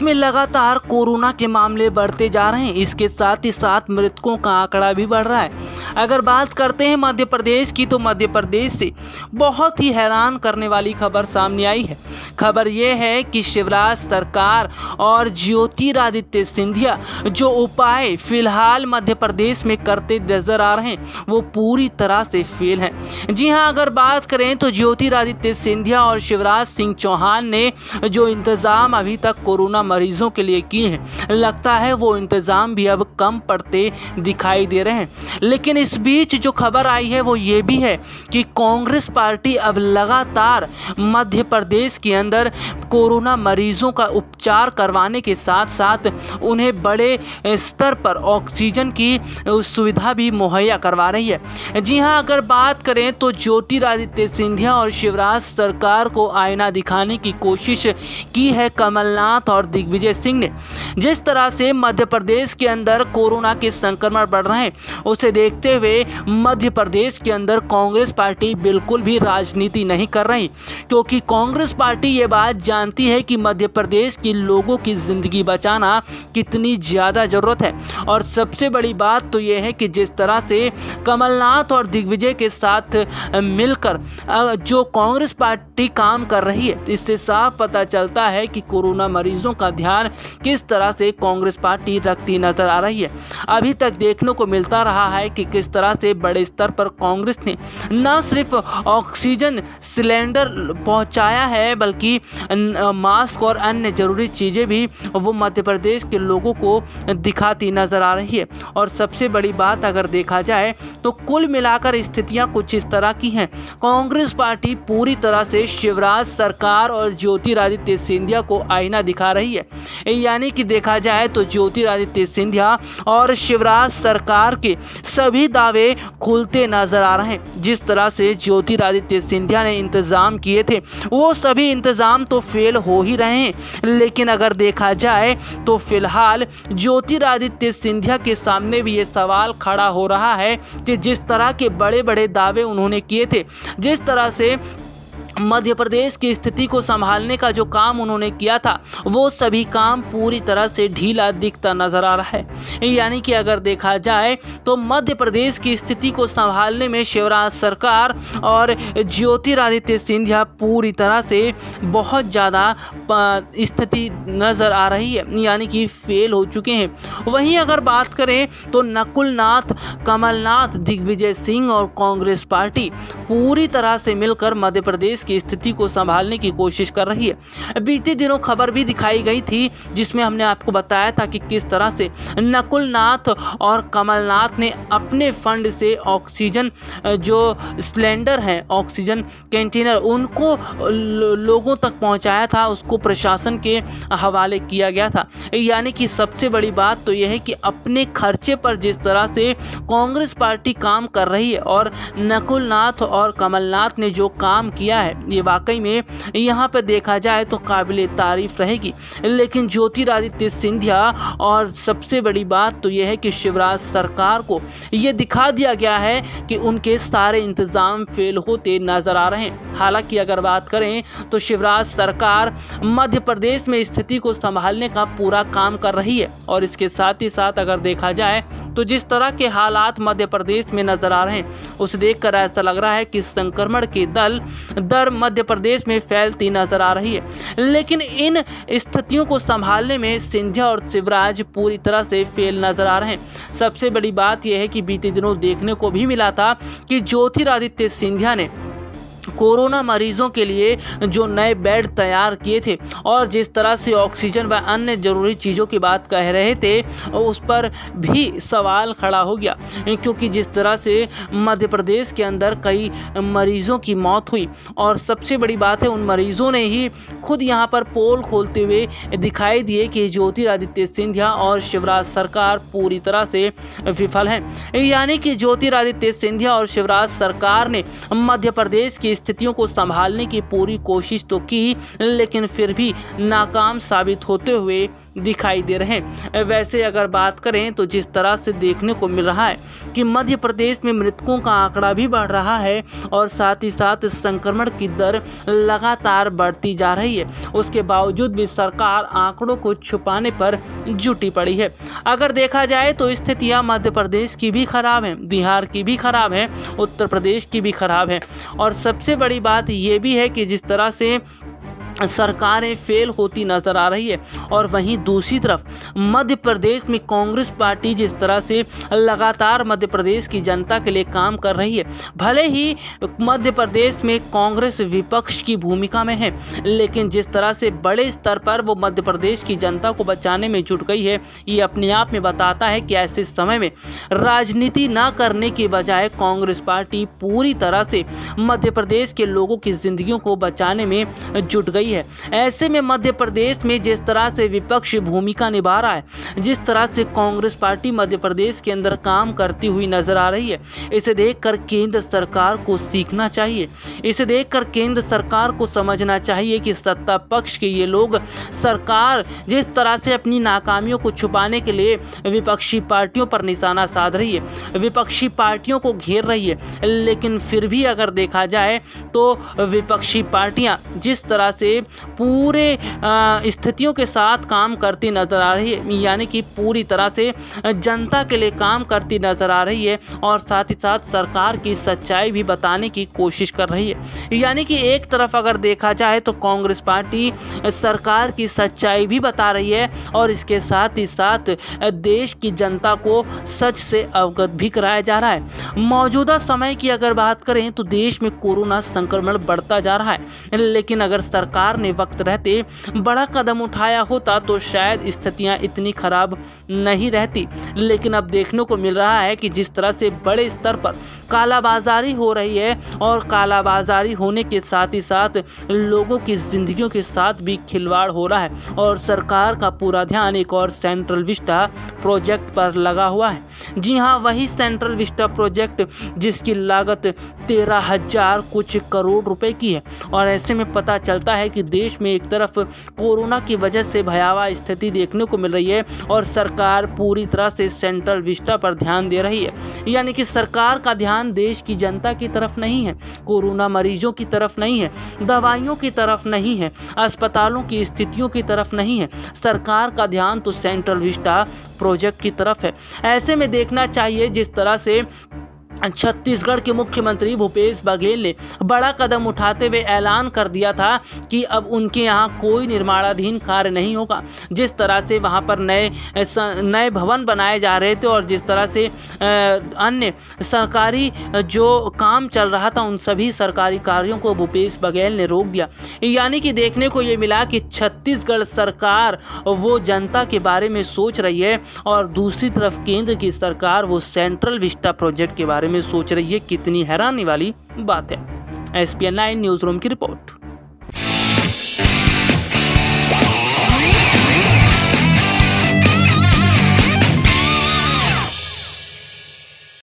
में लगातार कोरोना के मामले बढ़ते जा रहे हैं। इसके साथ ही साथ मृतकों का आंकड़ा भी बढ़ रहा है। अगर बात करते हैं मध्य प्रदेश की, तो मध्य प्रदेश से बहुत ही हैरान करने वाली खबर सामने आई है। खबर यह है कि शिवराज सरकार और ज्योतिरादित्य सिंधिया जो उपाय फिलहाल मध्य प्रदेश में करते नजर आ रहे हैं वो पूरी तरह से फेल हैं। जी हां, अगर बात करें तो ज्योतिरादित्य सिंधिया और शिवराज सिंह चौहान ने जो इंतजाम अभी तक कोरोना मरीजों के लिए किए हैं, लगता है वो इंतजाम भी अब कम पड़ते दिखाई दे रहे हैं। लेकिन इस बीच जो खबर आई है वो ये भी है कि कांग्रेस पार्टी अब लगातार मध्य प्रदेश के अंदर कोरोना मरीजों का उपचार करवाने के साथ साथ उन्हें बड़े स्तर पर ऑक्सीजन की सुविधा भी मुहैया करवा रही है। जी हां, अगर बात करें तो ज्योतिरादित्य सिंधिया और शिवराज सरकार को आईना दिखाने की कोशिश की है कमलनाथ और दिग्विजय सिंह ने। जिस तरह से मध्य प्रदेश के अंदर कोरोना के संक्रमण बढ़ रहे हैं उसे देखते हुए मध्य प्रदेश के अंदर कांग्रेस पार्टी बिल्कुल भी राजनीति नहीं कर रही, क्योंकि कांग्रेस पार्टी ये बात जानती है कि मध्य प्रदेश के लोगों की जिंदगी बचाना कितनी ज़्यादा ज़रूरत है। और सबसे बड़ी बात तो ये है कि जिस तरह से कमलनाथ और दिग्विजय के साथ मिलकर जो कांग्रेस पार्टी काम कर रही है, इससे साफ पता चलता है कि कोरोना मरीजों का ध्यान किस तरह से कांग्रेस पार्टी रखती नजर आ रही है। अभी तक देखने को मिलता रहा है कि किस तरह से बड़े स्तर पर कांग्रेस ने न सिर्फ ऑक्सीजन सिलेंडर पहुंचाया है बल्कि मास्क और अन्य जरूरी चीज़ें भी वो मध्य प्रदेश के लोगों को दिखाती नजर आ रही है। और सबसे बड़ी बात अगर देखा जाए तो कुल मिलाकर स्थितियां कुछ इस तरह की हैं। कांग्रेस पार्टी पूरी तरह से शिवराज सरकार और ज्योतिरादित्य सिंधिया को आईना दिखा रही है। यानी कि देखा जाए तो ज्योतिरादित्य सिंधिया और शिवराज सरकार के सभी दावे खुलते नजर आ रहे हैं। जिस तरह से ज्योतिरादित्य सिंधिया ने इंतजाम किए थे वो सभी इंतजाम तो फेल हो ही रहे हैं, लेकिन अगर देखा जाए तो फिलहाल ज्योतिरादित्य सिंधिया के सामने भी ये सवाल खड़ा हो रहा है कि जिस तरह के बड़े बड़े दावे उन्होंने किए थे, जिस तरह से मध्य प्रदेश की स्थिति को संभालने का जो काम उन्होंने किया था वो सभी काम पूरी तरह से ढीला दिखता नजर आ रहा है। यानी कि अगर देखा जाए तो मध्य प्रदेश की स्थिति को संभालने में शिवराज सरकार और ज्योतिरादित्य सिंधिया पूरी तरह से बहुत ज़्यादा स्थिति नज़र आ रही है, यानी कि फेल हो चुके हैं। वहीं अगर बात करें तो नकुलनाथ, कमलनाथ, दिग्विजय सिंह और कांग्रेस पार्टी पूरी तरह से मिलकर मध्य प्रदेश की स्थिति को संभालने की कोशिश कर रही है। बीते दिनों खबर भी दिखाई गई थी जिसमें हमने आपको बताया था कि किस तरह से नकुलनाथ और कमलनाथ ने अपने फंड से ऑक्सीजन जो सिलेंडर हैं, ऑक्सीजन कंटेनर, उनको लोगों तक पहुंचाया था, उसको प्रशासन के हवाले किया गया था। यानी कि सबसे बड़ी बात तो यह है कि अपने खर्चे पर जिस तरह से कांग्रेस पार्टी काम कर रही है और नकुलनाथ और कमलनाथ ने जो काम किया है ये वाकई में यहाँ पर देखा जाए तो काबिले तारीफ रहेगी। लेकिन ज्योतिरादित्य सिंधिया और सबसे बड़ी बात तो यह है कि शिवराज सरकार को ये दिखा दिया गया है कि उनके सारे इंतजाम फेल होते नजर आ रहे हैं। हालांकि अगर बात करें तो शिवराज सरकार मध्य प्रदेश में स्थिति को संभालने का पूरा काम कर रही है और इसके साथ ही साथ अगर देखा जाए तो जिस तरह के हालात मध्य प्रदेश में नजर आ रहे हैं उसे देखकर ऐसा लग रहा है कि संक्रमण की दर मध्य प्रदेश में फैलती नजर आ रही है। लेकिन इन स्थितियों को संभालने में सिंधिया और शिवराज पूरी तरह से फेल नजर आ रहे हैं। सबसे बड़ी बात यह है कि बीते दिनों देखने को भी मिला था कि ज्योतिरादित्य सिंधिया ने कोरोना मरीजों के लिए जो नए बेड तैयार किए थे और जिस तरह से ऑक्सीजन व अन्य ज़रूरी चीज़ों की बात कह रहे थे उस पर भी सवाल खड़ा हो गया, क्योंकि जिस तरह से मध्य प्रदेश के अंदर कई मरीजों की मौत हुई और सबसे बड़ी बात है उन मरीजों ने ही खुद यहाँ पर पोल खोलते हुए दिखाई दिए कि ज्योतिरादित्य सिंधिया और शिवराज सरकार पूरी तरह से विफल हैं। यानी कि ज्योतिरादित्य सिंधिया और शिवराज सरकार ने मध्य प्रदेश की स्थितियों को संभालने की पूरी कोशिश तो की, लेकिन फिर भी नाकाम साबित होते हुए दिखाई दे रहे हैं। वैसे अगर बात करें तो जिस तरह से देखने को मिल रहा है कि मध्य प्रदेश में मृतकों का आंकड़ा भी बढ़ रहा है और साथ ही साथ संक्रमण की दर लगातार बढ़ती जा रही है, उसके बावजूद भी सरकार आंकड़ों को छुपाने पर जुटी पड़ी है। अगर देखा जाए तो स्थितियां मध्य प्रदेश की भी खराब है, बिहार की भी खराब है, उत्तर प्रदेश की भी खराब है और सबसे बड़ी बात यह भी है कि जिस तरह से सरकारें फेल होती नजर आ रही है और वहीं दूसरी तरफ मध्य प्रदेश में कांग्रेस पार्टी जिस तरह से लगातार मध्य प्रदेश की जनता के लिए काम कर रही है, भले ही मध्य प्रदेश में कांग्रेस विपक्ष की भूमिका में है, लेकिन जिस तरह से बड़े स्तर पर वो मध्य प्रदेश की जनता को बचाने में जुट गई है, ये अपने आप में बताता है कि ऐसे समय में राजनीति न करने की बजाय कांग्रेस पार्टी पूरी तरह से मध्य प्रदेश के लोगों की जिंदगियों को बचाने में जुट गई है। ऐसे में मध्य प्रदेश में जिस तरह से विपक्ष भूमिका निभा रहा है, जिस तरह से कांग्रेस पार्टी मध्य प्रदेश के अंदर काम करती हुई नजर आ रही है, इसे देखकर केंद्र सरकार को सीखना चाहिए। इसे देखकर केंद्र सरकार को समझना चाहिए कि सत्ता पक्ष के ये लोग, सरकार जिस तरह से अपनी नाकामियों को छुपाने के लिए विपक्षी पार्टियों पर निशाना साध रही है, विपक्षी पार्टियों को घेर रही है, लेकिन फिर भी अगर देखा जाए तो विपक्षी पार्टियां जिस तरह से पूरे स्थितियों के साथ काम करती नजर आ रही है, यानी कि पूरी तरह से जनता के लिए काम करती नजर आ रही है और साथ ही साथ सरकार की सच्चाई भी बताने की कोशिश कर रही है। यानी कि एक तरफ अगर देखा जाए तो कांग्रेस पार्टी सरकार की सच्चाई भी बता रही है और इसके साथ ही साथ देश की जनता को सच से अवगत भी कराया जा रहा है। मौजूदा समय की अगर बात करें तो देश में कोरोना संक्रमण बढ़ता जा रहा है, लेकिन अगर सरकार ने वक्त रहते बड़ा कदम उठाया होता तो शायद स्थितियां इतनी खराब नहीं रहती। लेकिन अब देखने को मिल रहा है कि जिस तरह से बड़े स्तर पर कालाबाजारी हो रही है और कालाबाजारी होने के साथ ही साथ लोगों की जिंदगियों के साथ भी खिलवाड़ हो रहा है और सरकार का पूरा ध्यान एक और सेंट्रल विस्टा प्रोजेक्ट पर लगा हुआ है। जी हाँ, वही सेंट्रल विस्टा प्रोजेक्ट जिसकी लागत 13,000 कुछ करोड़ रुपए की है और ऐसे में पता चलता है कि देश में एक तरफ कोरोना की वजह से भयावह स्थिति देखने को मिल रही है और सरकार पूरी तरह से सेंट्रल विस्टा पर ध्यान दे रही है। यानी कि सरकार का ध्यान देश की जनता की तरफ नहीं है, कोरोना मरीजों की तरफ नहीं है, दवाइयों की तरफ नहीं है, अस्पतालों की स्थितियों की तरफ नहीं है। सरकार का ध्यान तो सेंट्रल विस्टा प्रोजेक्ट की तरफ है। ऐसे में देखना चाहिए जिस तरह से छत्तीसगढ़ के मुख्यमंत्री भूपेश बघेल ने बड़ा कदम उठाते हुए ऐलान कर दिया था कि अब उनके यहाँ कोई निर्माणाधीन कार्य नहीं होगा। जिस तरह से वहाँ पर नए भवन बनाए जा रहे थे और जिस तरह से अन्य सरकारी जो काम चल रहा था उन सभी सरकारी कार्यों को भूपेश बघेल ने रोक दिया। यानी कि देखने को ये मिला कि छत्तीसगढ़ सरकार वो जनता के बारे में सोच रही है और दूसरी तरफ केंद्र की सरकार वो सेंट्रल विस्टा प्रोजेक्ट के बारे में सोच रही है। कितनी हैरानी वाली बात है। SPN 9 न्यूज़ रूम की रिपोर्ट।